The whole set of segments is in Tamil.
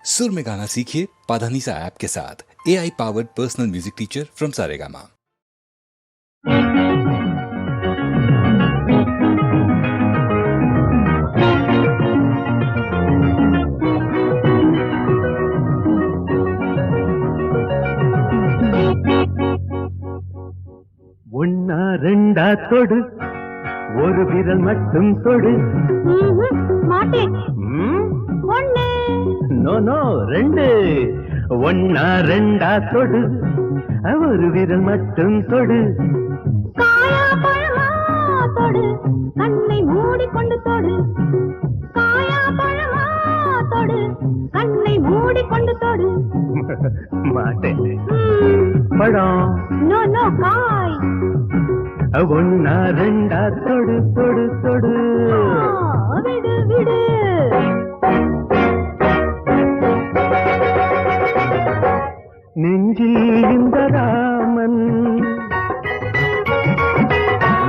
सुर में गाना सीखिए पाधानीसा ऐप के साथ। AI powered personal music teacher from Saregama. ஒன்னா ரெண்டா தொடு ஒரு விரல் மட்டும் தொடு மாட்டேன். ஒண்ணு நோ நோ ரெண்டு ஒன்னா ரெண்டா தொடு ஒரு விரல் மட்டும் தொடு காயா பழமா தொடு கண்ணை மூடிக்கொண்டு தொடு காயா பழமா தொடு கண்ணை மூடிக்கொண்டு தொடு மாட்டேன் பழம் நோ நோ காய் ஒன்னா ரெண்டா தொடு தொடு தொடு விடு விடு நெஞ்சில் இந்த ராமன்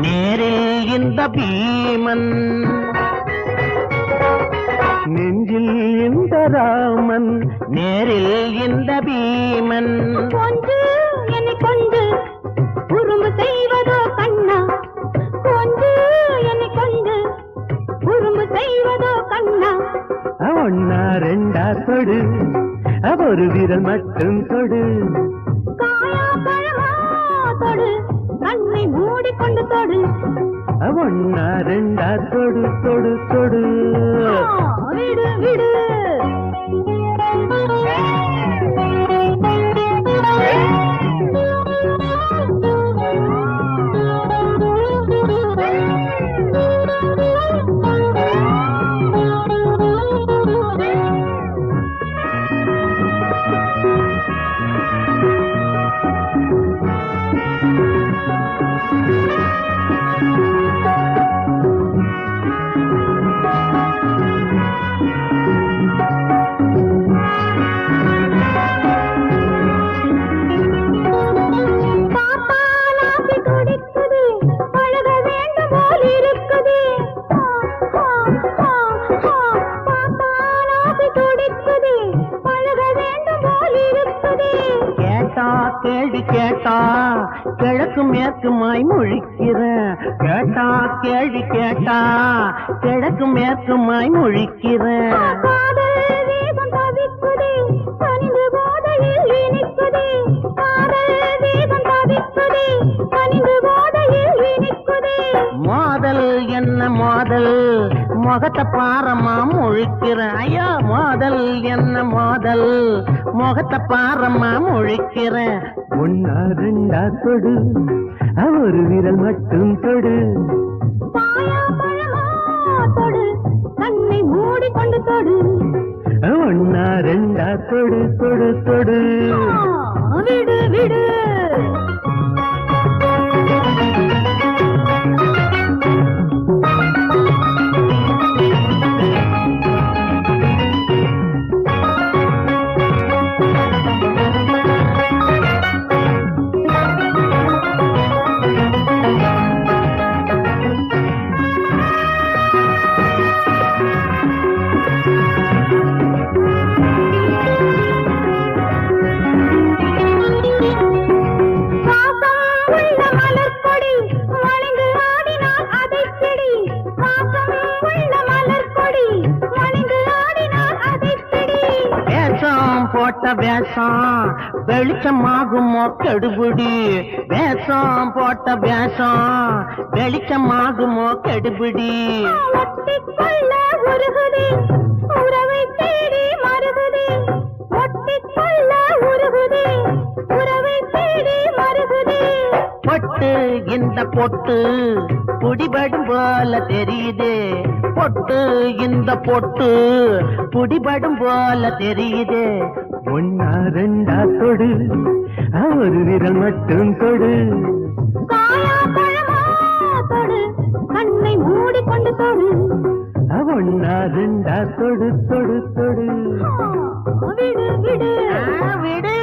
நேரில் இந்த பீமன் நெஞ்சில் இந்த ராமன் நேரில் இந்த பீமன் கொஞ்சு என்னை கொண்டு உரும்பு செய்வதோ கண்ணா கொஞ்சு என்னை கொண்டு உரும்பு செய்வதோ கண்ணா ஒன்னா ரெண்டா தொடு ஒரு விரல் மட்டும் தொடு காயா பழமா தொடு கண்ணை மூடிக்கொண்டு தொடு ஒன்னா ரெண்டா தொடு தொடு தொடு விடு விடு கேள்வி கேட்டா கிழக்கு மேற்குமாய் முழிக்கிற கேட்டா கேள்வி கேட்டா கிழக்கு மேற்குமாய் முழிக்கிற மோதல் என்ன மோதல் முகத்தை பாரமா முழிக்கிற ஐயா மோதல் என்ன மோதல் முகத்தை பாரமா முழிக்கிற ஒன்னா ரெண்டா தொடு ஒரு விரல் மட்டும் தொடு கண்ணை மூடிக்கொண்டு தொடு ஒன்னா ரெண்டா தொடு தொடு தொடு விடு விடு போட்ட வேஷம் வெளிச்சமாகுமோ கெடுபுடி வேஷம் போட்ட வேஷம் வெளிச்சமாகுமோ கெடுபுடி உறவை தேடி மருகுதே ஒட்டிக்கொள்ள உருகுதே உறவை தேடி மருகுதே பொட்டு இந்த பொட்டு புடிபடும் போல தெரியுது பொட்டு இந்த பொட்டு புடிபடும் போல தெரியுது ஒன்னா ரெண்டா தொடு ஒரு விரல் மட்டும் தொடு காயா பழமா தொடு கண்ணை மூடிக்கொண்டு தொடு ஒன்னா ரெண்டா தொடு தொடு தொடு விடு விடு விடு